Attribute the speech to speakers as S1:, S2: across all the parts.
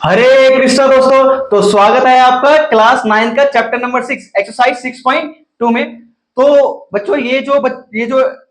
S1: हरे कृष्णा दोस्तों। तो स्वागत है आपका क्लास 9 का चैप्टर नंबर 6 एक्सरसाइज 6.2 में। तो बच्चों ये जो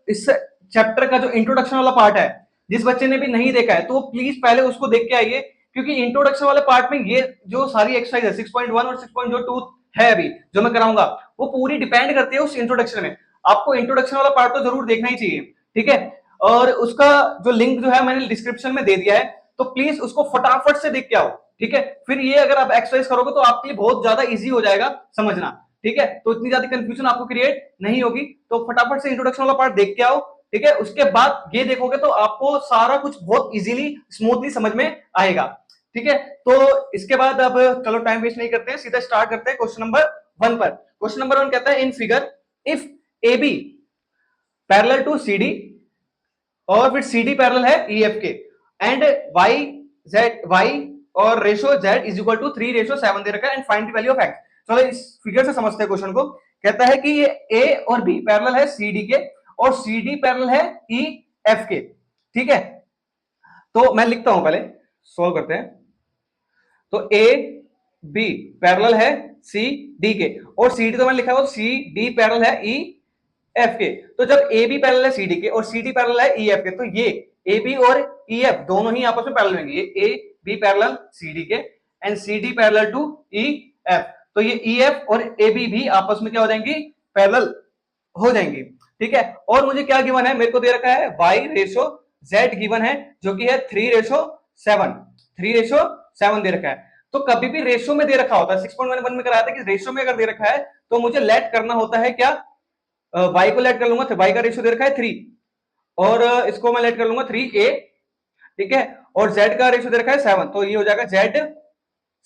S1: इस चैप्टर का जो इंट्रोडक्शन वाला पार्ट है, जिस बच्चे ने भी नहीं देखा है तो प्लीज पहले उसको देख के आइए, क्योंकि इंट्रोडक्शन वाले पार्ट में ये जो सारी एक्सरसाइज है 6.1 और 6.2 है अभी जो मैं कराऊंगा, वो पूरी डिपेंड करती है उस इंट्रोडक्शन में। आपको इंट्रोडक्शन वाला पार्ट तो जरूर देखना ही चाहिए, ठीक है। और उसका जो लिंक जो है मैंने डिस्क्रिप्शन में दे दिया है, तो प्लीज उसको फटाफट से देख के आओ, ठीक है। फिर ये अगर आप एक्सरसाइज करोगे तो आपके लिए बहुत ज्यादा इजी हो जाएगा समझना, ठीक है। तो इतनी ज्यादा कंफ्यूजन आपको क्रिएट नहीं होगी। तो फटाफट से इंट्रोडक्शन वाला पार्ट देख के आओ, ठीक है। उसके बाद ये देखोगे तो आपको सारा कुछ बहुत इजीली स्मूथली समझ में आएगा, ठीक है। तो इसके बाद अब चलो टाइम वेस्ट नहीं करते हैं, सीधा स्टार्ट करते हैं क्वेश्चन नंबर 1 पर। क्वेश्चन नंबर 1 कहता है in figure if A B parallel to C D और फिर सी डी पैरेलल है ई एफ के एंड वाई और ratio z is equal to 3:7 दे रखा है and find the value of x। चलो इस फिगर से समझते हैं क्वेश्चन को। कहता है कि ये a और b पैरेलल है cd के और cd पैरेलल है ef के, ठीक है। तो मैं लिखता हूं, पहले सॉल्व करते हैं। तो a b पैरेलल है cd के और cd तो मैंने लिखा है cd पैरेलल है ef के। तो जब ab पैरेलल है cd के और cd पैरेलल है ef के, तो ये ab और ef दोनों ही आपस में पैरेलल होंगे। ये a b पैरेलल cd के and cd parallel to ef, तो ये ef और ab भी आपस में क्या हो जाएंगी, पैरेलल हो जाएंगी, ठीक है। और मुझे क्या गिवन है, मेरे को दे रखा है y रेशो z गिवन है जो कि है 3:7 दे रखा है। तो कभी भी रेशो में दे रखा होता है, 6.11 में कराया था कि रेशो में अगर दे रखा है तो मुझे लेट करना होता है क्या, y को लेट कर लूंगा, y का रेशो दे रखा है 3 और इसको मैं लेट कर लूंगा 3a, ठीक है। और z का रेशो दे रखा है 7, तो ये हो जाएगा z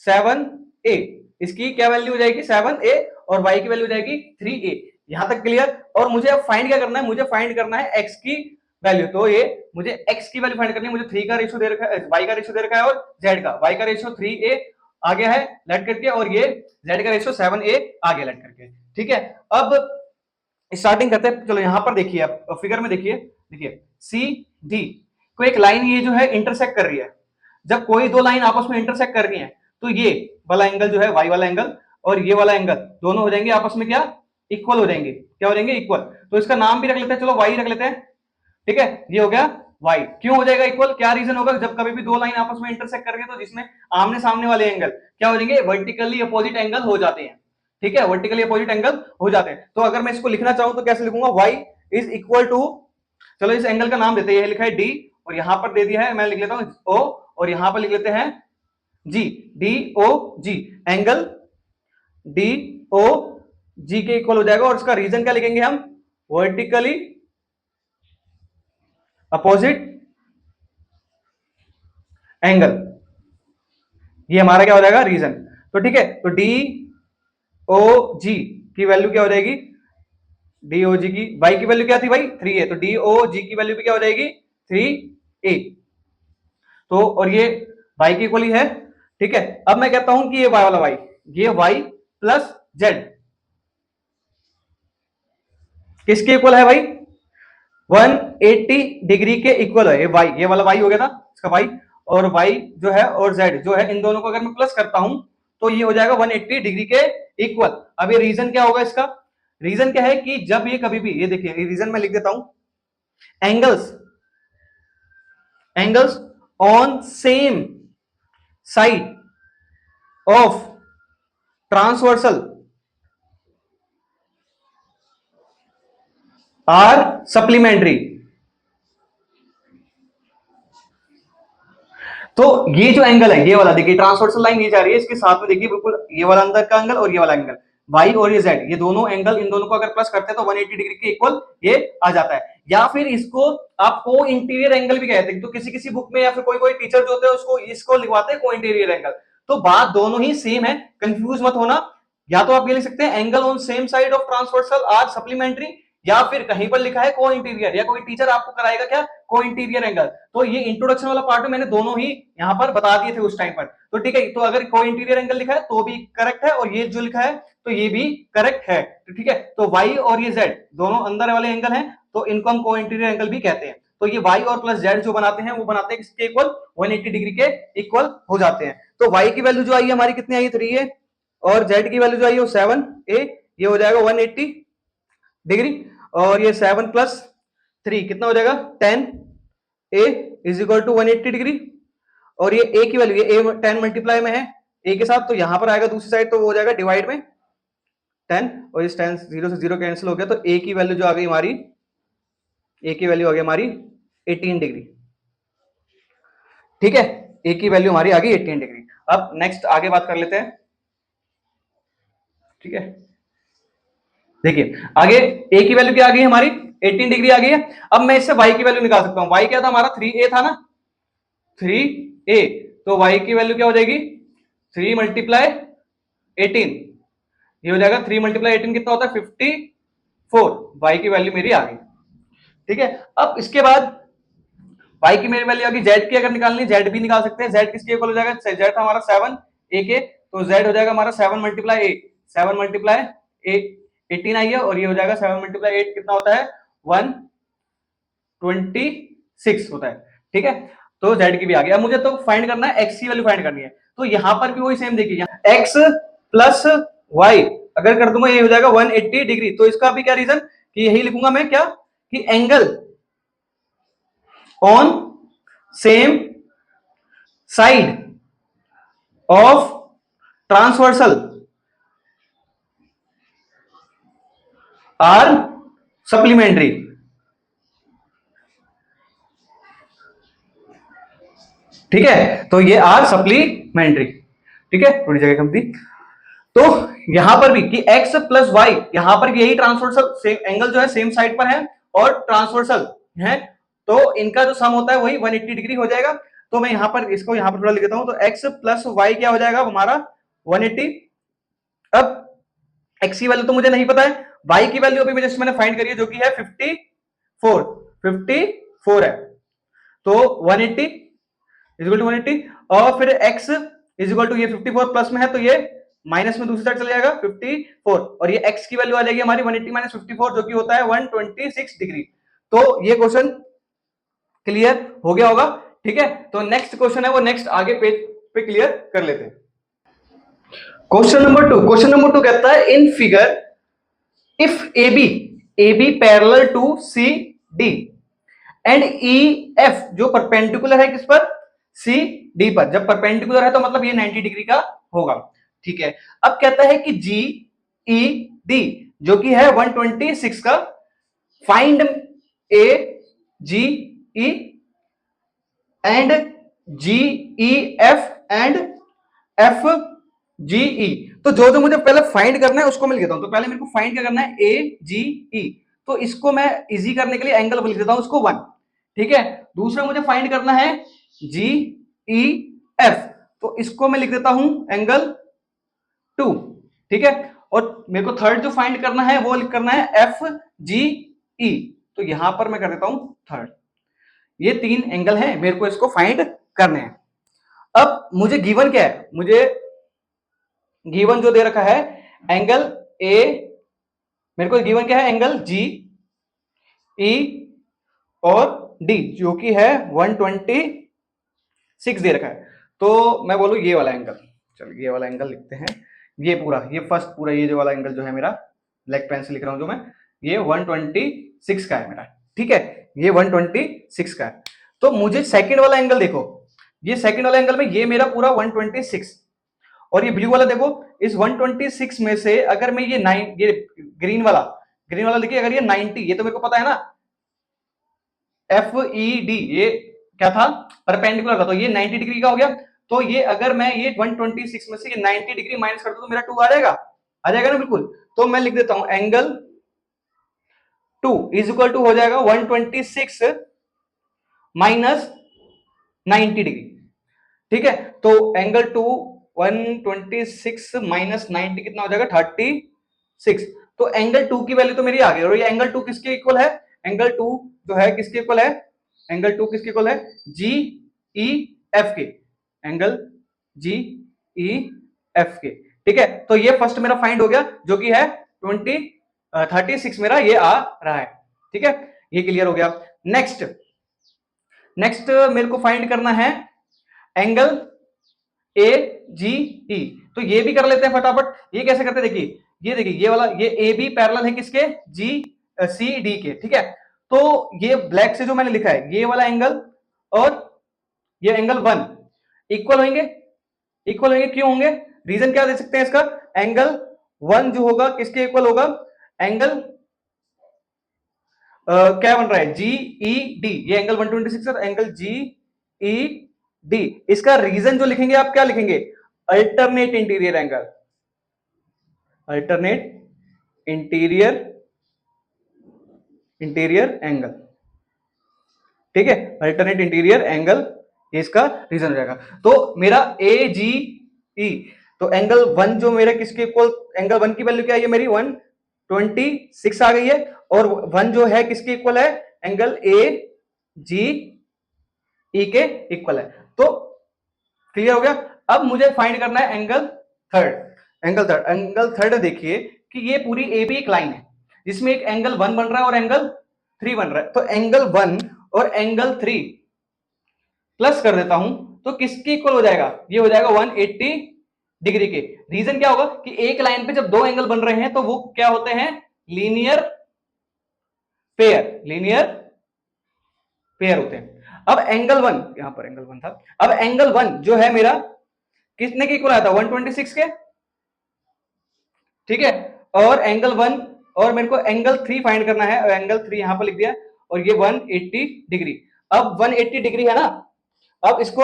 S1: 7a। इसकी क्या वैल्यू हो जाएगी 7a और y की वैल्यू हो जाएगी 3a। यहां तक क्लियर। और मुझे अब फाइंड क्या करना है, मुझे फाइंड करना है x की वैल्यू। तो ये मुझे x की वैल्यू फाइंड करनी है। मुझे 3 का रेशो दे रखा है, y का रेशो दे रखा है और z का, y का रेशो 3a आ गया है लेट करके और ये z का रेशो 7a आ गया लेट करके, ठीक है। अब स्टार्टिंग करते हैं। चलो यहां पर देखिए, आप फिगर में देखिए सी डी को एक लाइन ये जो है इंटरसेक्ट कर रही है। जब कोई दो लाइन आपस में इंटरसेक्ट कर रही है तो ये वाला एंगल जो है वाई वाला एंगल और ये वाला एंगल दोनों हो जाएंगे आपस में क्या, इक्वल हो जाएंगे। क्या हो जाएंगे, इक्वल। तो इसका नाम भी रख लेते हैं, चलो वाई रख लेते हैं, ठीक है। ये हो गया वाई। क्यों हो जाएगा इक्वल, क्या रीजन होगा, जब कभी भी दो लाइन आपस में इंटरसेक्ट कर रही है तो जिसमें आमने सामने वाले एंगल क्या हो जाएंगे, वर्टिकली अपोजिट एंगल हो जाते हैं, ठीक है। वर्टिकली अपोजिट एंगल हो जाते हैं। तो अगर मैं इसको लिखना चाहूं तो कैसे लिखूंगा, y इज इक्वल टू, चलो इस एंगल का नाम देते हैं, ये लिखा है d और यहां पर दे दिया है, मैं लिख लेता हूं o और यहां पर लिख लेते हैं g, डी ओ जी, एंगल डी ओ जी के इक्वल हो जाएगा। और इसका रीजन क्या लिखेंगे हम, वर्टिकली अपोजिट एंगल, ये हमारा क्या हो जाएगा रीजन। तो ठीक है, तो डी ओ जी की वैल्यू क्या हो जाएगी, डी ओ जी की, वाई की वैल्यू क्या थी भाई 3 है, तो डी ओ जी की वैल्यू भी क्या हो जाएगी 3a। तो और ये वाई की इक्वल ही है, ठीक है। अब मैं कहता हूं कि ये वाई वाला वाई, ये वाई प्लस जेड किसके इक्वल है भाई, 180 डिग्री के इक्वल है। ये वाई, ये वाला वाई हो गया था इसका वाई, और वाई जो है और जेड जो है, इन दोनों को अगर मैं प्लस करता हूं तो ये हो जाएगा 180 डिग्री के इक्वल। अब ये रीजन क्या होगा इसका, रीजन क्या है कि जब ये कभी भी, ये देखिए रीजन मैं लिख देता हूं, angles on same side of transversal are supplementary. तो ये जो एंगल है, ये वाला देखिए, ट्रांसवर्सल लाइन ये जा रही है, इसके साथ में देखिए बिल्कुल ये वाला अंदर का एंगल और ये वाला एंगल, y और ये z, ये दोनों एंगल, इन दोनों को अगर प्लस करते हैं तो 180 डिग्री के इक्वल ये आ जाता है। या फिर इसको आप को इंटीरियर एंगल भी कहते हैं। तो किसी किसी बुक में या फिर कोई कोई टीचर जो होते हैं उसको इसको लिखवाते हैं को इंटीरियर एंगल। तो बात दोनों ही सेम है, कंफ्यूज मत होना। या तो आप ये लिख सकते हैं angle on same side of transversal are supplementary, या फिर कहीं पर लिखा है को इंटीरियर, या कोई टीचर आपको कराएगा क्या को इंटीरियर एंगल। तो ये इंट्रोडक्शन वाला पार्ट मैंने दोनों ही यहां पर बता दिए थे उस टाइम पर। तो ठीक है, तो अगर को इंटीरियर एंगल लिखा है तो भी करेक्ट है, और ये जो लिखा है तो ये भी करेक्ट है। तो ठीक है, तो y और ये z दोनों अंदर वाले एंगल हैं, तो इनको हम को इंटीरियर एंगल भी कहते हैं। तो ये y और प्लस z जो बनाते हैं वो बनाते हैं किसके इक्वल, 180 डिग्री के इक्वल हो जाते हैं। तो y की वैल्यू जो आई है हमारी कितनी आई है, 3a, और z की वैल्यू जो आई है वो 7a, ये हो जाएगा 180 डिग्री, और ये 7 प्लस 3 कितना हो जाएगा, 10a is equal to 180 degree, और ये a की वैल्यू, ये a 10 मल्टीप्लाई में है a के साथ, तो यहां पर आएगा दूसरी साइड, तो वो हो जाएगा डिवाइड में 10, और इस 10 0 से 0 कैंसिल हो गया, तो a की वैल्यू जो आ गई हमारी, a की वैल्यू आ गई हमारी 18 डिग्री। ठीक है, a की वैल्यू हमारी आ गई 18 डिग्री। अब नेक्स्ट आगे बात कर लेते हैं। ठीक है, देखिए आगे a की वैल्यू क्या आ गई हमारी, 18 डिग्री आ गई है। अब मैं इससे y की वैल्यू निकाल सकता हूं। y क्या था हमारा, 3a था ना, 3a, तो y की वैल्यू क्या हो जाएगी, 3 मल्टीप्लाई 18, ये हो जाएगा 3 मल्टीप्लाई 18 कितना होता है, 54, y की वैल्यू मेरी आ गई। ठीक है, अब इसके बाद y की मेरी वैल्यू आ गई, z की अगर निकालनी z भी निकाल सकते हैं। z किसके इक्वल हो जाएगा, z था हमारा 7 a के, तो z हो जाएगा हमारा 7 मल्टीप्लाई 8, 7 मल्टीप्लाई 18 आई है, और ये हो जाएगा 7 मल्टीप्लाई 8 कितना होता है, 126 होता है। ठीक है, तो z की भी आ गई। अब मुझे तो फाइंड करना है x की वैल्यू फाइंड करनी है, तो यहां पर भी वही सेम देखिए, x प्लस y अगर कर दूंगा ये हो जाएगा 180 डिग्री। तो इसका भी क्या रीजन, कि यही लिखूंगा मैं क्या, कि angle on same side of transversal are supplementary. ठीक है, तो ये आर सप्लीमेंट्री। ठीक है, थोड़ी जगह कम थी। तो यहां पर भी कि x प्लस वाई, यहां पर यही ट्रांसवर्सल सेम एंगल जो है सेम साइड पर है और ट्रांसवर्सल है, तो इनका जो सम होता है वही 180 डिग्री हो जाएगा। तो मैं यहां पर इसको यहां पर थोड़ा लिख देता हूं, तो x प्लस वाई क्या हो जाएगा हमारा 180। अब x की वैल्यू तो मुझे नहीं पता है, y की वैल्यू अभी मैंने फाइंड करी है, जो कि है 54 है, तो 180 इज इक्वल टू 180, और फिर x इज इक्वल टू ये 54 प्लस में है, तो ये माइनस में दूसरी साइड चले जाएगा 54, और ये x की वैल्यू आ जाएगी हमारी 180 माइनस 54, जो कि होता है 126 डिग्री। तो ये क्वेश्चन क्लियर हो गया होगा। ठीक है, तो नेक्स्ट क्वेश्चन है वो नेक्स्ट आगे पेज पे क्लियर कर लेते हैं। क्वेश्चन नंबर 2 कहता है, in figure if AB parallel to CD and EF जो परपेंडिकुलर है किस पर, CD पर। जब परपेंडिकुलर है तो मतलब ये 90 डिग्री का होगा। ठीक है, अब कहता है कि GED जो कि है 126 का, find AGE and GEF and FGE। तो जो जो मुझे पहले फाइंड करना है उसको मैं लिख देता हूं। तो पहले मेरे को फाइंड क्या करना है, AGE, तो इसको मैं इजी करने के लिए एंगल लिख देता हूं उसको 1। ठीक है, दूसरा मुझे फाइंड करना है GEF, तो इसको मैं लिख देता हूं एंगल 2। ठीक है, और मेरे को थर्ड जो फाइंड करना है वो करना है FGE, तो यहां पर मैं कर देता हूं थर्ड। ये 3 एंगल हैं, मेरे को इसको फाइंड करने हैं। अब मुझे गिवन क्या है, मुझे गिवन जो दे रखा है एंगल A, मेरे को गिवन क्या है एंगल GE और D जो कि है 126 दे रखा है। तो मैं बोलूं ये वाला एंगल, चलिए ये वाला एंगल लिखते हैं, ये पूरा, ये फर्स्ट पूरा ये जो वाला एंगल जो है मेरा, ब्लैक पेन से लिख रहा हूं जो मैं, ये 126 का है मेरा। ठीक है, ये 126 का है। तो मुझे सेकंड वाला एंगल देखो, ये सेकंड वाला एंगल में ये मेरा पूरा 126, और ये ब्लू वाला देखो, इस 126 में से अगर मैं ये 9, ये ग्रीन वाला देखिए, अगर ये 90, ये तो मेरे को पता है ना, FED ये क्या था, परपेंडिकुलर था, तो ये 90 डिग्री का हो गया। तो ये अगर मैं ये 126 में से ये 90 डिग्री माइनस कर दूं तो मेरा 2 आ जाएगा ना, बिल्कुल। तो मैं लिख देता हूं एंगल 2 इज इक्वल टू हो जाएगा 126 माइनस 90 डिग्री। ठीक है, तो एंगल 2 126 माइनस 90 कितना हो जाएगा, 36। तो एंगल 2 की वैल्यू तो मेरी आ गई, और ये एंगल 2 किसके इक्वल है, एंगल 2 जो है किसके इक्वल है, एंगल 2 किसके इक्वल है, GEF के, एंगल GEF के। ठीक है, तो ये फर्स्ट मेरा फाइंड हो गया, जो कि है 36 मेरा ये आ रहा है। ठीक है, ये क्लियर हो गया। नेक्स्ट नेक्स्ट मेरे को फाइंड करना है एंगल ए जी ई। तो ये भी कर लेते हैं फटाफट। ये कैसे करते हैं, देखिए ये वाला, ये ए बी पैरेलल है किसके, जी सी डी के, ठीक है। तो ये ब्लैक से जो मैंने लिखा है ये वाला एंगल और ये एंगल 1 इक्वल होंगे, इक्वल होंगे। क्यों होंगे, रीजन क्या दे सकते हैं इसका, एंगल 1 जो होगा किसके इक्वल होगा, एंगल क्या बन रहा है, जी ई डी। ये एंगल 126 है, एंगल जी ई डी। इसका रीजन जो लिखेंगे आप क्या लिखेंगे, alternate interior angle, alternate interior angle, ठीक है, अल्टरनेट इंटीरियर एंगल, इसका रीजन हो जाएगा। तो मेरा ए जी ई, तो एंगल 1 जो मेरा किसके इक्वल, एंगल 1 की वैल्यू क्या है, मेरी 126 आ गई है, और 1 जो है किसके इक्वल है, एंगल ए जी ई के इक्वल है। तो क्लियर हो गया। अब मुझे फाइंड करना है एंगल थर्ड। एंगल थर्ड देखिए कि ये पूरी ए बी एक लाइन है जिसमें एक एंगल 1 बन रहा है और एंगल 3 बन रहा है। तो एंगल 1 और एंगल 3 प्लस कर देता हूं तो किसके इक्वल हो जाएगा, ये हो जाएगा 180 डिग्री के। रीजन क्या होगा कि एक लाइन पे जब दो एंगल बन रहे हैं तो वो क्या होते हैं, लीनियर पेयर होते हैं। अब एंगल 1, यहां पर एंगल 1 था, अब एंगल 1 जो है मेरा कितने के इक्वल आया था, 126 के, ठीक है। और एंगल 1 और मेरे को एंगल 3 फाइंड करना है, और एंगल 3 यहां पर लिख दिया, और ये 180 डिग्री। अब 180 डिग्री है ना, अब इसको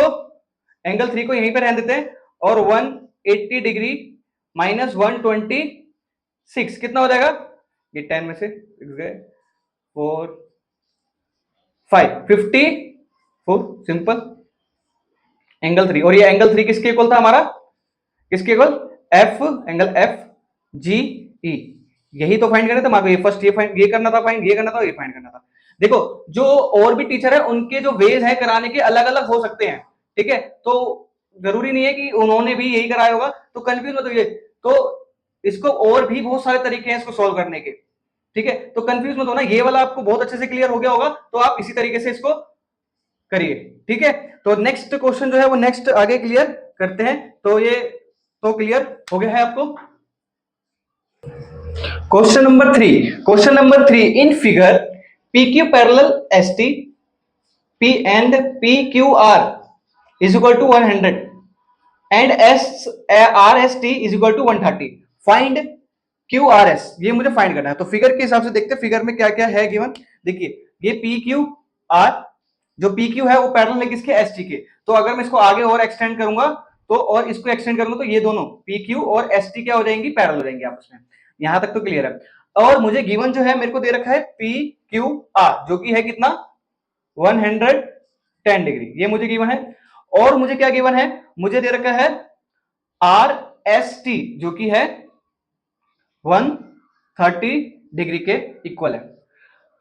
S1: एंगल 3 को यहीं पे रहने देते हैं, और 180 डिग्री माइनस 126 कितना हो जाएगा, ये 10 में से 6 गए, 4 5 54, सिंपल एंगल 3। और ये एंगल 3 किसके इक्वल था हमारा, किसके equal, F, angle F G E. यही तो फाइंड करना था हमारे, फर्स्ट ये करना था फाइंड, ये करना था, ये फाइंड करना था। देखो जो और भी टीचर है उनके जो वेज है कराने के अलग अलग हो सकते हैं, ठीक है। तो जरूरी नहीं है कि उन्होंने भी यही कराया होगा, तो कंफ्यूज मत होइए। तो इसको और भी बहुत सारे तरीके हैं इसको सॉल्व करने के, ठीक है। तो कंफ्यूज मत होना, ये वाला आपको बहुत अच्छे से क्लियर हो गया होगा, तो आप इसी तरीके से इसको करिए, ठीक है। तो नेक्स्ट क्वेश्चन जो है वो नेक्स्ट आगे क्लियर करते हैं। तो ये तो क्लियर हो गया है आपको। Question number 3 in figure PQ parallel ST P and PQR is equal to 100 and RST is equal to 130, find QRS। ये मुझे फाइंड करना है। तो फिगर के हिसाब से देखते हैं फिगर में क्या क्या है गिवन। देखिए ये PQR, जो PQ है वो पैरेलल है किसके, ST के। तो अगर मैं इसको आगे और एक्सटेंड करूंगा तो, और इसको एक्सटेंड करूंगा तो ये दोनों PQ और ST क्या हो जाएंगी, पैरेलल हो जाएंगी आपस में। यहां तक तो क्लियर है। और मुझे गिवन जो है मेरे को दे रखा है PQR जो कि है कितना, 110 डिग्री, ये मुझे गिवन है। और मुझे क्या गिवन है, मुझे दे रखा है RST जो कि है 130 डिग्री के इक्वल है।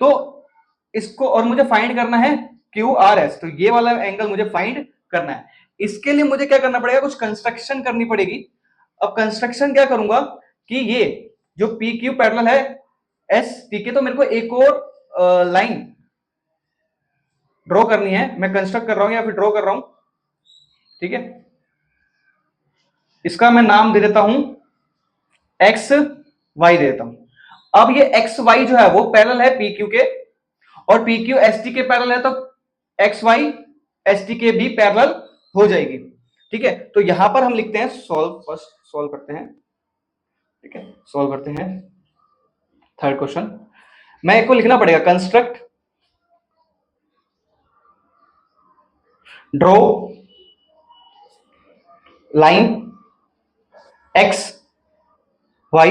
S1: तो इसको, और मुझे फाइंड करना है QRS, तो ये वाला एंगल मुझे फाइंड करना है। इसके लिए मुझे क्या करना पड़ेगा, कुछ कंस्ट्रक्शन करनी पड़ेगी। अब कंस्ट्रक्शन क्या करूंगा कि ये जो PQ पैरेलल है ST के, तो मेरे को एक और लाइन ड्रॉ करनी है। मैं कंस्ट्रक्ट कर रहा हूं या फिर ड्रॉ कर रहा हूं, ठीक है। इसका मैं नाम दे देता हूं XY दे देता हूं। अब ये XY जो है वो पैरेलल है PQ के, और PQ ST के पैरेलल है, तो XY ST के भी पैरेलल हो जाएगी, ठीक है। तो यहां पर हम लिखते हैं सॉल्व, फर्स्ट सॉल्व करते हैं, ठीक है। सॉल्व करते हैं थर्ड क्वेश्चन। मैं एक को लिखना पड़ेगा, construct draw line XY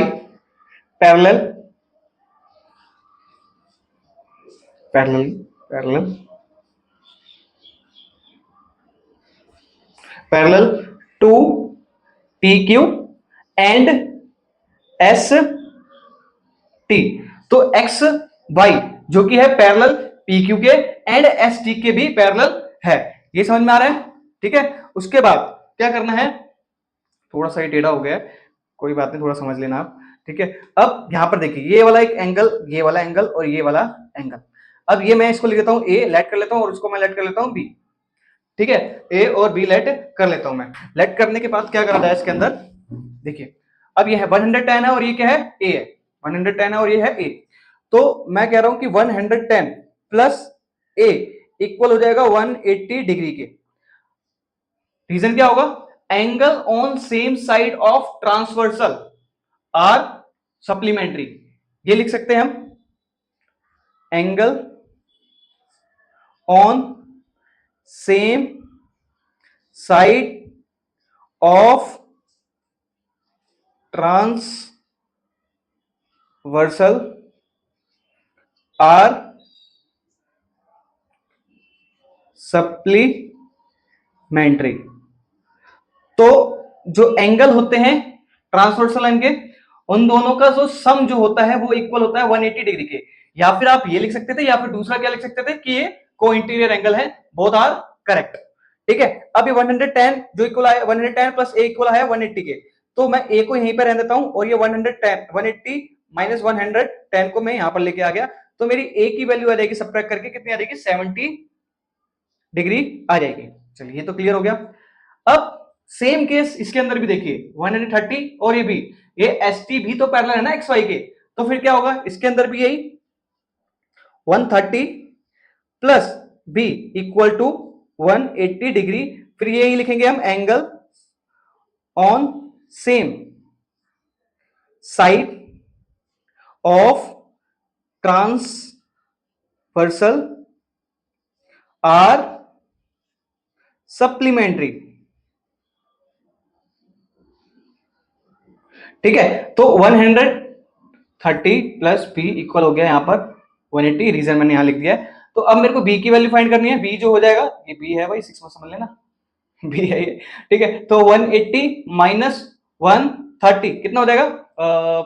S1: parallel to PQ and ST। तो XY जो कि है पैरेलल PQ के एंड ST के भी पैरेलल है, ये समझ में आ रहा है, ठीक है। उसके बाद क्या करना है, थोड़ा सा ये टेढ़ा हो गया है, कोई बात नहीं, थोड़ा समझ लेना आप, ठीक है। अब यहां पर देखिए ये वाला एक एंगल, ये वाला एंगल और ये वाला एंगल। अब ये मैं इसको लिख देता हूं ए, लेट कर लेता हूं, और उसको मैं लेट कर लेता हूं बी। ठीक है, ए और बी लेट कर लेता हूं मैं। लेट करने के बाद क्या करना है इसके अंदर, देखिए अब ये है 110 है और ये क्या है, ए है। 110 है और ये है ए। तो मैं कह रहा हूं कि 110 प्लस ए इक्वल हो जाएगा 180 डिग्री के। रीजन क्या होगा, angle on same side of transversal are supplementary. ये लिख सकते हैं हम, angle on same side of transversal are supplementary. तो जो एंगल होते हैं ट्रांसवर्सल लाइन के, उन दोनों का जो सम जो होता है वो इक्वल होता है 180 डिग्री के। या फिर आप ये लिख सकते थे, या फिर दूसरा क्या लिख सकते थे कि ये को इंटीरियर एंगल है, बोथ आर करेक्ट। ठीक है, अब ये 110 जो इक्वल है 110 प्लस ए इक्वल है 180 के, तो मैं ए को यहीं पर रहने देता हूं और ये 110 180 माइनस 110 को मैं यहां पर लेके आ गया, तो मेरी ए की वैल्यू आ जाएगी सब्ट्रैक्ट करके, कितनी आ जाएगी 70 डिग्री आ जाएगी। चलिए ये तो क्लियर हो गया। अब सेम केस इसके अंदर भी देखिए 130 और ये भी, ये एस टी भी तो पैरेलल है ना एक्स वाई के, तो फिर क्या होगा इसके अंदर भी यही 130 plus b equal to 180 degree. फिर यही लिखेंगे हम, angle on same side of transversal are supplementary. ठीक है, तो 130 प्लस बी इक्वल हो गया यहां पर 180, रीजन मैंने यहां लिख दिया है। तो अब मेरे को बी की वैल्यू फाइंड करनी है। बी जो हो जाएगा, ये बी है भाई, 6 में समझ लेना, बी है ये। ठीक है, तो 180 माइनस 130 कितना हो जाएगा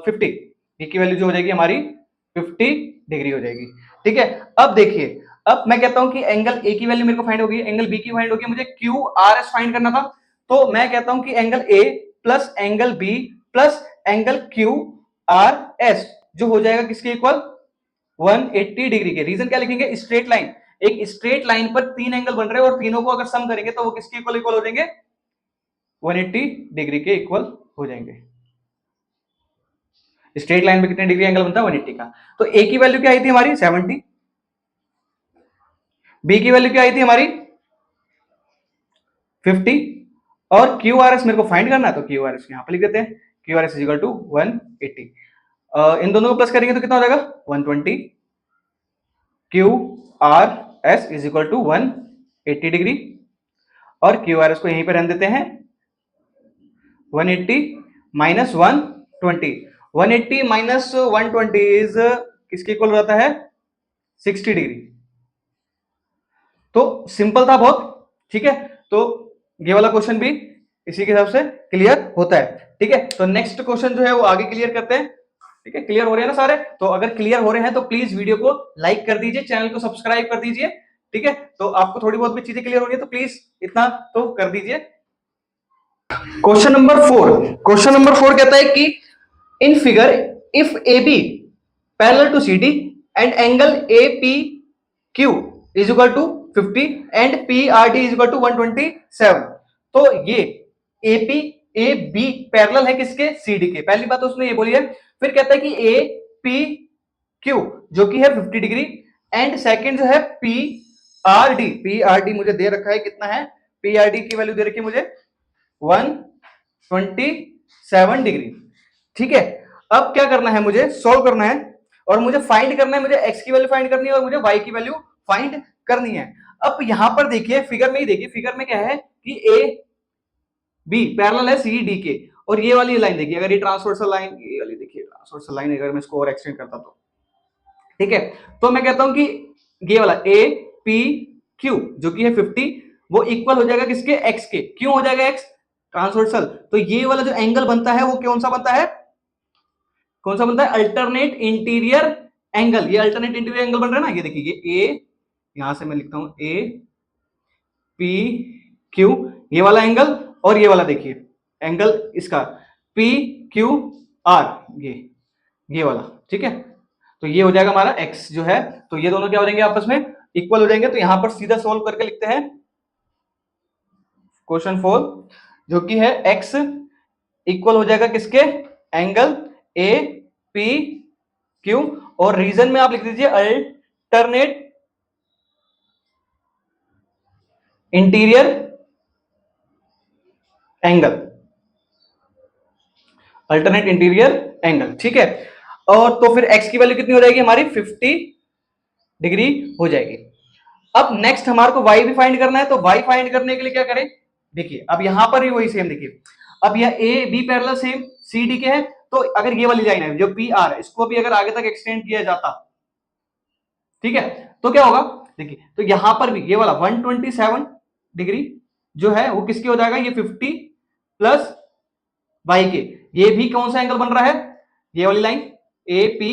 S1: 50। बी की वैल्यू जो हो जाएगी हमारी 50 डिग्री हो जाएगी। ठीक है, अब देखिए, अब मैं कहता हूं कि एंगल ए की वैल्यू मेरे को फाइंड होगी, एंगल बी की फाइंड होगी, मुझे क्यू आर एस फाइंड करना था। तो मैं कहता हूं कि angle A plus angle B plus angle Q R S जो हो जाएगा किसके इक्वल 180 डिग्री के। रीजन क्या लिखेंगे, स्ट्रेट लाइन, एक स्ट्रेट लाइन पर तीन एंगल बन रहे हैं और तीनों को अगर सम करेंगे तो वो किसके इक्वल इक्वल हो जाएंगे 180 डिग्री के इक्वल हो जाएंगे। स्ट्रेट लाइन पे कितने डिग्री एंगल बनता है 180 का। तो ए की वैल्यू क्या आई थी हमारी 70, बी की वैल्यू क्या आई थी हमारी 50, और क्यू आर एस मेरे को फाइंड करना है, तो क्यू आर एस यहां पर लिख देते हैं, Q R S is equal to 180। इन दोनों को प्लस करेंगे तो कितना हो जाएगा 120, Q R S is equal to 180 degree, और क्यू आर एस को यहीं पे रहने देते हैं 180 माइनस 120। 180 माइनस 120 इज किसके इक्वल हो जाता है 60 डिग्री। तो सिंपल था बहुत। ठीक है, तो ये वाला क्वेश्चन भी इसी के हिसाब से क्लियर होता है। ठीक है, तो नेक्स्ट क्वेश्चन जो है वो आगे क्लियर करते हैं। ठीक है, क्लियर हो रहे हैं ना सारे, तो अगर क्लियर हो रहे हैं तो प्लीज वीडियो को लाइक कर दीजिए, चैनल को सब्सक्राइब कर दीजिए। ठीक है, तो आपको थोड़ी बहुत भी चीजें क्लियर हो रही है तो प्लीज इतना तो कर दीजिए। क्वेश्चन नंबर 4, क्वेश्चन नंबर 4 कहता है कि in figure if A B parallel to C D and angle A P Q is equal to 50 and P R D is equal to 127। तो ये A P A B parallel है किसके C D के, पहली बात तो उसने ये बोली है। फिर कहता है कि ए पी क्यू जो कि है 50 डिग्री, एंड सेकंड जो है पी आर डी मुझे दे रखा है, कितना है पी आर डी की वैल्यू दे रखी है मुझे 127 डिग्री। ठीक है, अब क्या करना है, मुझे सॉल्व करना है और मुझे फाइंड करना है, मुझे एक्स की वैल्यू फाइंड करनी है और मुझे वाई की वैल्यू फाइंड करनी है। अब यहां पर देखिए फिगर में ही देखिए, फिगर में क्या है कि ए बी पैरेलल है सी डी के, और ये वाली लाइन देखिए, अगर ये ट्रांसवर्सल लाइन, ये वाली देखिए ट्रांसवर्सल लाइन, अगर मैं इसको और एक्सटेंड करता तो ठीक है, तो मैं कहता हूं कि ये वाला ए पी क्यू जो कि है 50 वो इक्वल हो जाएगा किसके एक्स के। क्यों हो जाएगा एक्स, ट्रांसवर्सल, तो ये वाला जो एंगल बनता है वो कौन सा बनता है, कौन सा बनता है अल्टरनेट इंटीरियर एंगल। ये अल्टरनेट इंटीरियर एंगल बन रहा है ना, ये देखिए ये ए, यहां से मैं लिखता हूं ए पी क्यू, ये वाला एंगल, और ये वाला देखिए एंगल इसका पी क्यू आर, ये वाला। ठीक है, तो ये हो जाएगा हमारा x जो है, तो ये दोनों क्या हो जाएंगे आपस में इक्वल हो जाएंगे। तो यहां पर सीधा सॉल्व करके लिखते हैं क्वेश्चन 4, जो कि है x इक्वल हो जाएगा किसके, एंगल ए पी क्यू, और रीजन में आप लिख दीजिए alternate interior angle, alternate interior angle, ठीक है। और तो फिर x की वैल्यू कितनी हो जाएगी हमारी 50 डिग्री हो जाएगी। अब नेक्स्ट हमारे को y भी फाइंड करना है, तो y फाइंड करने के लिए क्या करें, देखिए अब यहां पर ही वही सेम, देखिए अब यह a b parallel same c d के है, तो अगर ये वाली लाइन है जो पी आर है, इसको भी अगर आगे तक एक्सटेंड किया जाता, ठीक है, तो क्या होगा, देखिए तो यहां पर भी ये वाला 127 डिग्री जो है वो किसके हो जाएगा, ये 50 प्लस वाई के, ये भी कौन सा एंगल बन रहा है, ये वाली line A P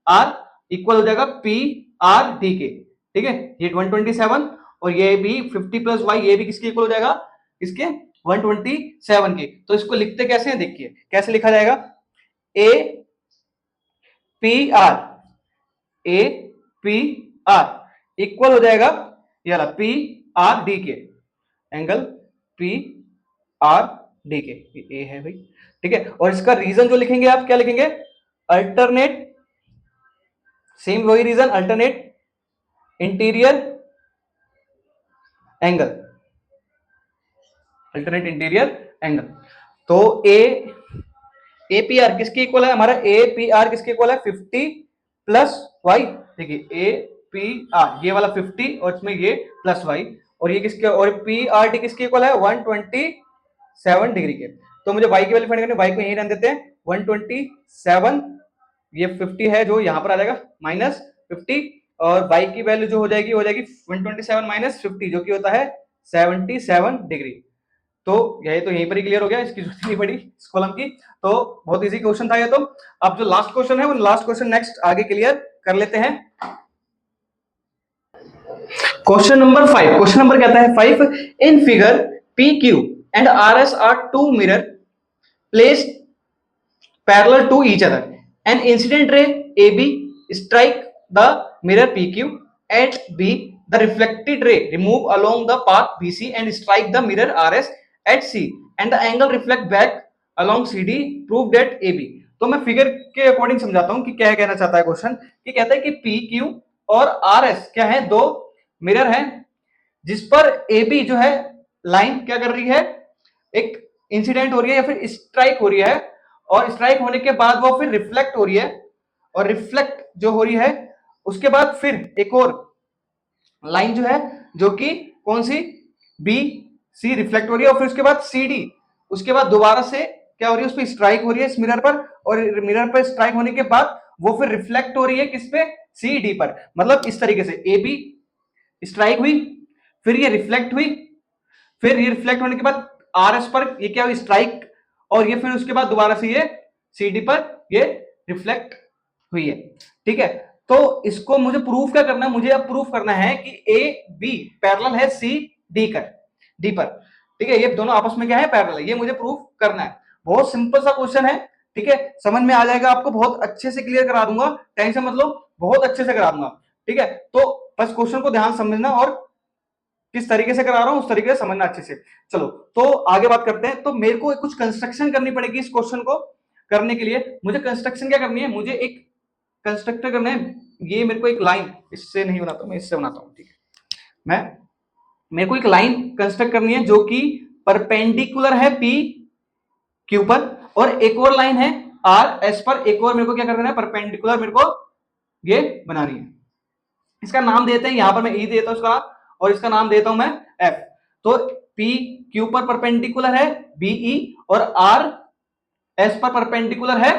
S1: are equal हो जाएगा पी आर डी के, ठीक है, ये 127 और ये भी 50 प्लस वाई, ये भी किसके इक्वल हो जाएगा, इसके 127 के। तो इसको लिखते कैसे हैं, देखिए कैसे लिखा जाएगा, ए P are, A P are equal हो जाएगा ये वाला पी आर डी के, एंगल पी आर डी के, ए है भाई, ठीक है। और इसका रीजन जो लिखेंगे आप क्या लिखेंगे, अल्टरनेट, सेम वही reason, alternate interior angle, alternate interior angle. तो ए पी आर किसके इक्वल है, हमारा ए पी आर किसके इक्वल है, 50 प्लस वाई, देखिए ए पी आर ये वाला 50 और इसमें ये प्लस वाई, और ये किसके, और पी आर टी किसके इक्वल है, 127 डिग्री के। तो मुझे वाई की वैल्यू फाइंड करनी, वाई को यहीं रहने देते हैं 127, ये 50 है जो यहां पर आ जाएगा माइनस 50, और वाई की वैल्यू जो हो जाएगी 127 माइनस 50 जो कि होता है 77 डिग्री। तो यही तो यहीं पर ही क्लियर हो गया, इसकी जरूरत नहीं पड़ी इस कॉलम की। तो बहुत इजी क्वेश्चन था ये। तो अब जो लास्ट क्वेश्चन है वो लास्ट क्वेश्चन नेक्स्ट आगे क्लियर कर लेते हैं। क्वेश्चन नंबर 5, क्वेश्चन नंबर कहता है 5, in figure P Q and R S are two mirror placed parallel to each other. An incident ray AB strike the mirror PQ at B. The reflected ray remove along the path BC and strike the mirror RS at C. And the angle reflect back along CD. Prove that AB. तो मैं figure के according समझाता हूं कि क्या कहना चाहता है क्वेश्चन, कि कहता है कि PQ और RS क्या है, दो मिरर हैं जिस पर AB जो है लाइन क्या कर रही है, एक इंसिडेंट हो रही है या फिर स्ट्राइक हो रही है, और स्ट्राइक होने के बाद वो फिर रिफ्लेक्ट हो रही है, और रिफ्लेक्ट जो हो रही है उसके बाद फिर एक और लाइन जो है जो कि कौन सी, बी सी रिफ्लेक्ट हो रही है, और फिर उसके बाद सी डी, उसके बाद दोबारा से क्या हो रही है, उस पर स्ट्राइक हो रही है इस मिरर पर, और मिरर पर स्ट्राइक होने के बाद वो फिर रिफ्लेक्ट हो रही है किस पे, सी डी पर। मतलब इस तरीके से ए बी स्ट्राइक हुई, फिर ये रिफ्लेक्ट हुई, फिर ये रिफ्लेक्ट होने के बाद आर एस पर ये क्या हुई, स्ट्राइक, और ये फिर उसके बाद दोबारा से ये सी डी पर ये रिफ्लेक्ट हुई है, ठीक है। तो इसको मुझे प्रूफ क्या करना है, मुझे अब प्रूफ करना है कि ए बी पैरेलल है सी डी पर, ठीक है, ये दोनों आपस में क्या है, पैरेलल है, ये मुझे प्रूफ करना है। बहुत सिंपल सा क्वेश्चन है, ठीक है, समझ में आ जाएगा आपको, बहुत अच्छे से क्लियर करा दूंगा, टेंशन मत लो, बहुत अच्छे से करा दूंगा, ठीक है। तो बस क्वेश्चन को ध्यान समझना और किस तरीके से करा रहा हूं उस तरीके से समझना अच्छे से। चलो तो आगे बात करते हैं। तो मेरे को कुछ कंस्ट्रक्शन करनी पड़ेगी इस क्वेश्चन को करने के लिए। मुझे कंस्ट्रक्शन क्या करनी है, मुझे एक कंस्ट्रक्टर करना है, ये मेरे को एक लाइन, इससे नहीं बनाता मैं इससे बनाता हूं, ठीक है, मेरे को एक लाइन कंस्ट्रक्ट करनी है जो कि परपेंडिकुलर है पी क्यू पर, और एक और लाइन है आर एस पर, एक और मेरे को क्या करना है, परपेंडिकुलर मेरे को ये बनानी है। इसका नाम देते हैं, यहां पर मैं ई देता हूं इसका, और इसका नाम देता हूं मैं एफ। तो पी क्यू पर परपेंडिकुलर है बीई, और आर एस पर परपेंडिकुलर है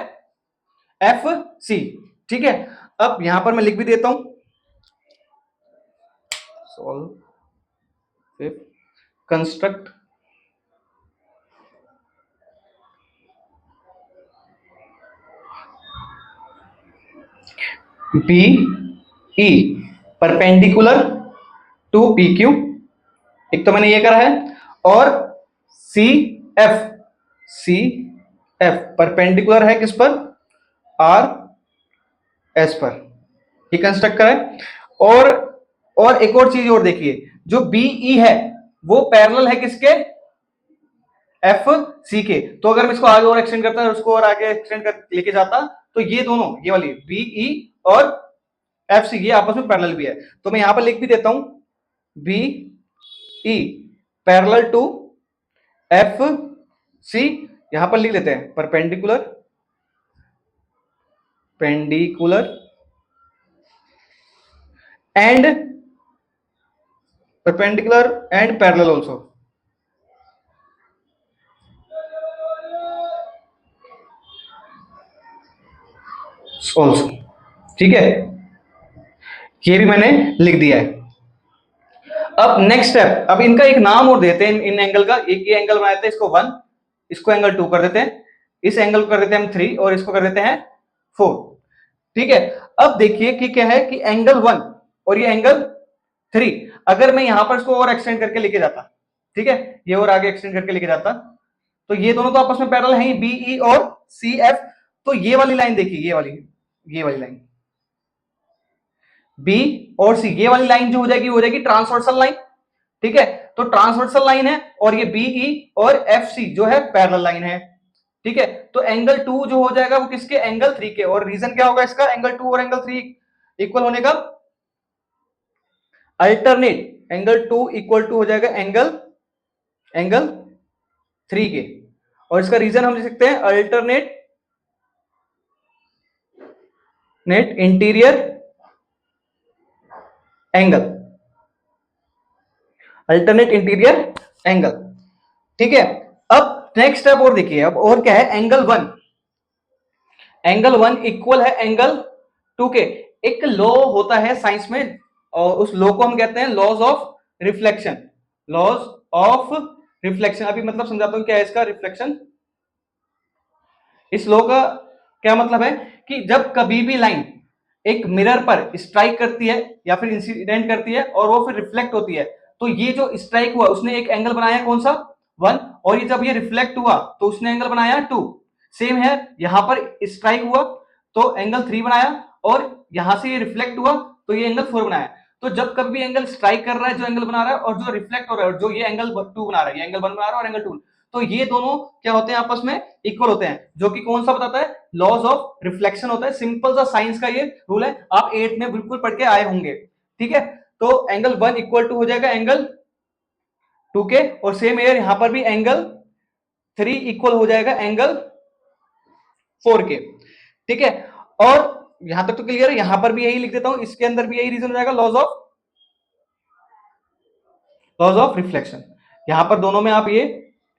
S1: एफ सी, ठीक है। अब यहां पर मैं लिख भी देता हूं, solve construct B E perpendicular to P Q, एक तो मैंने ये करा है, और सी एफ परपेंडिकुलर है किस पर, आर एस पर, ये कंस्ट्रक्ट करें। और एक और चीज और देखिए, जो बीई है वो पैरेलल है किसके, एफ सी के। तो अगर मैं इसको आगे और एक्सटेंड करता है, उसको और आगे एक्सटेंड कर लेके जाता, तो ये दोनों, ये वाली बीई और एफ सी, ये आपस में पैरेलल भी है। तो मैं यहां पर लिख भी देता हूं, B E parallel to F C, यहां पर लिख लेते हैं परपेंडिकुलर, पेंडिकुलर and perpendicular and parallel also। also ठीक है, ये भी मैंने लिख दिया है। अब नेक्स्ट स्टेप, अब इनका एक नाम और देते हैं इन एंगल का। एक ये एंगल बनाते हैं इसको 1, इसको एंगल 2 कर देते हैं, इस एंगल को कर देते हैं हम 3 और इसको कर देते हैं 4। ठीक है, अब देखिए कि क्या है कि एंगल 1 और ये एंगल 3, अगर मैं यहां पर इसको और एक्सटेंड करके लेके जाता, ठीक है, ये और आगे एक्सटेंड करके लेके जाता, तो ये दोनों तो आपस में पैरेलल हैं, बीई और सी एफ। तो ये वाली लाइन देखिए, ये वाली लाइन बी और सी, ये वाली लाइन जो हो जाएगी ट्रांसवर्सल लाइन। ठीक है, तो ट्रांसवर्सल लाइन है और ये बीई और एफ सी जो है पैरेलल लाइन है। ठीक है, तो एंगल 2 जो हो जाएगा वो किसके, एंगल 3 के। और रीजन क्या होगा इसका, एंगल 2 और एंगल 3 इक्वल होने का, अल्टरनेट एंगल 2 इक्वल टू हो जाएगा एंगल 3 के। और इसका रीजन हम लिख सकते हैं alternate interior angle, alternate interior angle. ठीक है, अब नेक्स्ट स्टेप और देखिए, अब और क्या है, एंगल 1 इक्वल है एंगल 2 के। एक लॉ होता है साइंस में और उस लॉ को हम कहते हैं laws of reflection. Laws of reflection, अभी मतलब समझाता हूं क्या है इसका रिफ्लेक्शन। इस लॉ का क्या मतलब है कि जब कभी भी लाइन एक मिरर पर स्ट्राइक करती है या फिर इंसिडेंट करती है और वो फिर रिफ्लेक्ट होती है, तो ये जो स्ट्राइक हुआ उसने एक एंगल बनाया कौन सा, 1, और ये जब ये रिफ्लेक्ट हुआ तो उसने एंगल बनाया 2। सेम है, यहां पर स्ट्राइक हुआ तो एंगल 3 बनाया और यहां से ये रिफ्लेक्ट हुआ तो ये एंगल 4 बनाया। तो जब कभी भी एंगल स्ट्राइक कर रहा है जो एंगल बना रहा है और जो रिफ्लेक्ट हो रहा है और जो ये एंगल 2 बना रहा है, ये एंगल 1 बना रहा है और एंगल 2, तो ये दोनों क्या होते हैं, आपस में इक्वल होते हैं, जो कि कौन सा बताता है, लॉज ऑफ रिफ्लेक्शन होता है। सिंपल सा साइंस का ये रूल है, आप 8 में बिल्कुल पढ़ के आए होंगे। ठीक है, तो एंगल 1 इक्वल टू हो जाएगा एंगल 2 के, और सेम एयर यहां पर भी एंगल 3 इक्वल हो जाएगा एंगल 4 के। ठीक है, और यहां तक तो क्लियर है, यहां पर भी यही लिख देता हूं, इसके अंदर भी यही रीजन हो जाएगा, लॉज ऑफ रिफ्लेक्शन। यहां पर दोनों में आप ये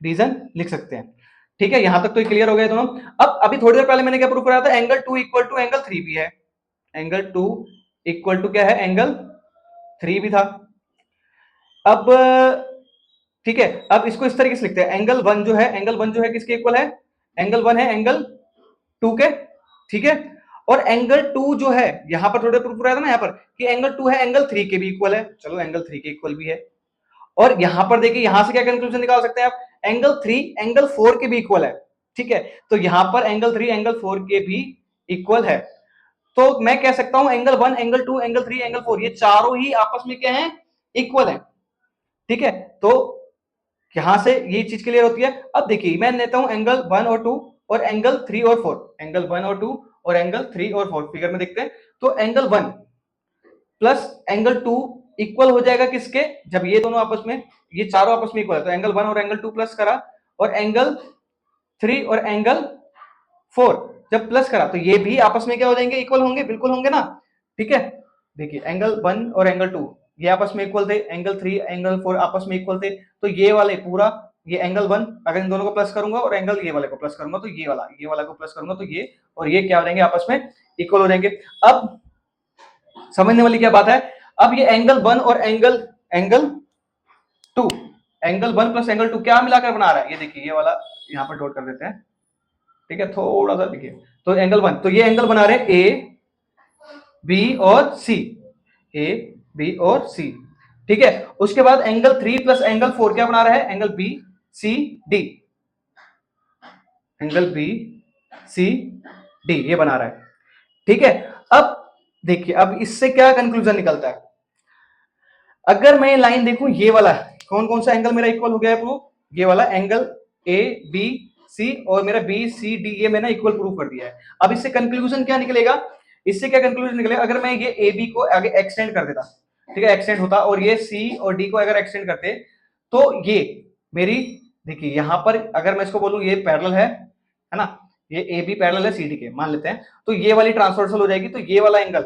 S1: रीजन लिख सकते हैं। ठीक है, यहां तक तो क्लियर हो गया दोनों। अब अभी थोड़ी देर पहले मैंने क्या प्रूफ कराया था, एंगल 2 इक्वल टू एंगल 3 भी है, एंगल 2 इक्वल टू क्या है, एंगल 3 भी था। अब ठीक है, अब इसको इस तरीके से लिखते हैं, एंगल 1 जो है, किसके इक्वल है, एंगल 1 है एंगल 2 के। ठीक है, और एंगल 2 जो है, यहां पर थोड़े प्रूफ कराया था ना यहां पर कि एंगल 2 है एंगल 3 के भी इक्वल है, चलो एंगल 3 के इक्वल भी है। और यहां पर देखिए, यहां से क्या कंक्लूजन निकाल सकते हैं आप, एंगल 3 एंगल 4 के भी इक्वल है। ठीक है, तो यहां पर एंगल 3 एंगल 4 के भी इक्वल है। तो मैं कह सकता हूं एंगल 1 एंगल 2 एंगल 3 एंगल 4 ये चारों ही आपस में क्या है, इक्वल है। ठीक है, तो यहां से ये चीज क्लियर होती है। अब देखिए, मैं लेता हूं एंगल 1 और 2 और एंगल 3 और 4, एंगल 1 और 2 और एंगल 3 और 4 फिगर में देखते हैं। तो एंगल 1 प्लस एंगल 2 इक्वल हो जाएगा किसके, जब ये दोनों आपस में, ये चारों आपस में इक्वल है, तो एंगल 1 और एंगल 2 प्लस करा और एंगल 3 और एंगल 4 जब प्लस करा तो ये भी आपस में क्या हो जाएंगे, इक्वल होंगे, बिल्कुल होंगे ना। ठीक है, देखिए एंगल 1 और एंगल 2 ये आपस में इक्वल थे, एंगल 3 एंगल 4 आपस में इक्वल थे, तो ये वाले पूरा, ये एंगल 1 अगर इन दोनों को प्लस करूंगा और एंगल ये वाले को प्लस करूंगा तो ये वाला को प्लस करूंगा तो ये, और ये क्या हो जाएंगे, आपस में इक्वल हो जाएंगे। अब समझने वाली क्या बात है, अब ये एंगल 1 और एंगल 2, एंगल 1 प्लस एंगल 2 क्या मिलाकर बना रहा है, ये देखिए, ये वाला यहां पर डॉट कर देते हैं। ठीक है, थोड़ा सा देखिए, तो एंगल 1, तो ये एंगल बना रहे हैं ए बी और सी, ए बी और सी। ठीक है, उसके बाद एंगल 3 प्लस एंगल 4 क्या बना रहा है, angle B C D, angle B C D ये बना रहा है। ठीक है, अब देखिए अब इससे क्या कंक्लूजन निकलता है, अगर मैं लाइन देखूं ये वाला कौन कौन सा एंगल मेरा इक्वल हो गया है प्रूफ, ये वाला एंगल ए बी सी और मेरा बी सी डी ये मैंने इक्वल प्रूफ कर दिया है। अब इससे कंक्लूजन क्या निकलेगा, इससे क्या कंक्लूजन निकलेगा, अगर मैं ये ए बी को आगे एक्सटेंड कर देता, ठीक है एक्सटेंड होता, और ये सी और डी को अगर एक्सटेंड करते तो ये मेरी, देखिए यहां पर अगर मैं इसको बोलूं ये पैरेलल है ना, ये ए बी पैरेलल है सी डी के मान लेते हैं, तो ये वाली ट्रांसवर्सल हो जाएगी, तो ये वाला एंगल,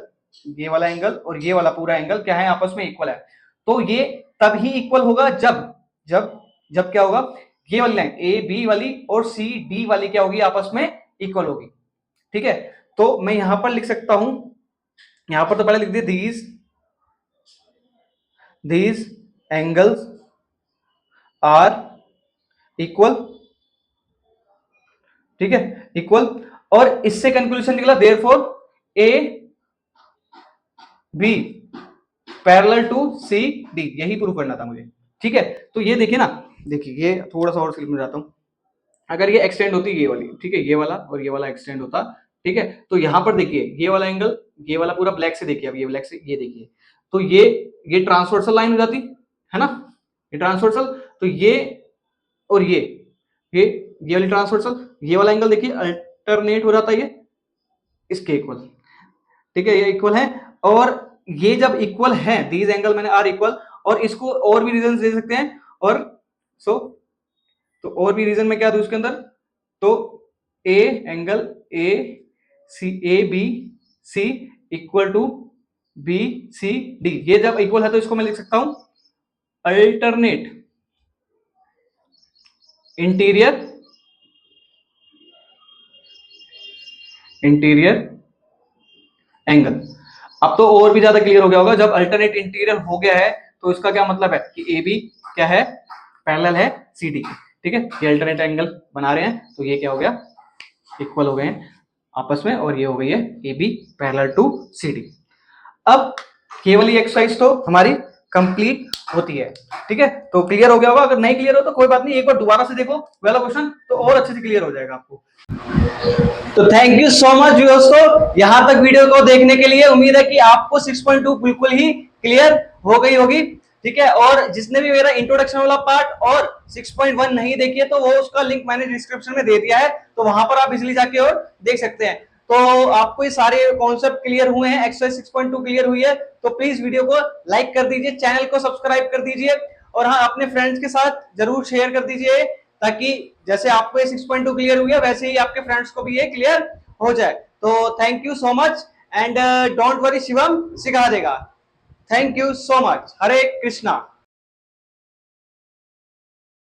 S1: ये वाला एंगल और ये वाला पूरा एंगल क्या है आपस में इक्वल है। तो ये तब ही इक्वल होगा जब जब जब क्या होगा, ये वाली लाइन ए बी वाली और सी डी वाली क्या होगी आपस में इक्वल होगी, ठीक है। तो मैं यहां पर लिख सकता हूं, यहां पर तो पहले लिख दिया these angles are equal, ठीक है इक्वल, और इससे कंक्लूजन निकला therefore A B parallel to C D, यही प्रूव करना था मुझे, ठीक है। तो ये देखिए ना, देखिए ये थोड़ा सा और स्लिप में जाता हूं, अगर ये एक्सटेंड होती ये वाली, ठीक है ये वाला और ये वाला एक्सटेंड होता, ठीक है, तो यहां पर देखिए ये वाला एंगल, ये वाला पूरा ब्लैक से देखिए, अब ये ब्लैक से ये देखिए, तो ये ट्रांसवर्सल लाइन हो जाती है ना, ये ट्रांसवर्सल, तो ये और ये वाली ट्रांसवर्सल, ये वाला एंगल देखिए अल्टरनेट हो जाता है ये इसके इक्वल, ठीक है ये इक्वल है, और ये जब इक्वल है दीज एंगल मैंने आर इक्वल, और इसको और भी रीजन दे सकते हैं, और सो तो और भी रीजन में क्या दूं उसके अंदर, तो a angle A B C equal to B C D, ये जब इक्वल है तो इसको मैं लिख सकता हूं अल्टरनेट इंटीरियर एंगल। अब तो और भी ज्यादा क्लियर हो गया होगा, जब अल्टरनेट इंटीरियर हो गया है तो इसका क्या मतलब है कि ए बी क्या है पैरेलल है सी डी, ठीक है, ये अल्टरनेट एंगल बना रहे हैं तो ये क्या हो गया इक्वल हो गए हैं आपस में, और ये हो गई है A B parallel to C D. अब केवल ये एक्सरसाइज तो हमारी कंप्लीट होती है, ठीक है, तो क्लियर हो गया होगा, अगर नहीं क्लियर हो तो कोई बात नहीं, एक बार दोबारा से देखो वाला क्वेश्चन तो और अच्छे से क्लियर हो जाएगा आपको। तो थैंक यू सो मच दोस्तों, यहां तक वीडियो को देखने के लिए, उम्मीद है कि आपको 6.2 बिल्कुल ही क्लियर हो गई होगी, ठीक है, और जिसने भी मेरा इंट्रोडक्शन वाला पार्ट और 6.1 नहीं देखी है तो वो उसका लिंक मैंने डिस्क्रिप्शन में दे दिया है, तो वहां पर आप इजिली जाके और देख सकते हैं। तो आपको ये सारे कॉन्सेप्ट क्लियर हुए हैं, एक्सरसाइज 6.2 क्लियर हुई है, तो प्लीज वीडियो को लाइक कर दीजिए, चैनल को सब्सक्राइब कर दीजिए, और हाँ अपने फ्रेंड्स के साथ जरूर शेयर कर दीजिए, ताकि जैसे आपको ये 6.2 क्लियर हुई है वैसे ही आपके फ्रेंड्स को भी ये क्लियर हो जाए। तो thank you so much, and don't worry Shivam सिखा देगा। Thank you so much, Hare Krishna.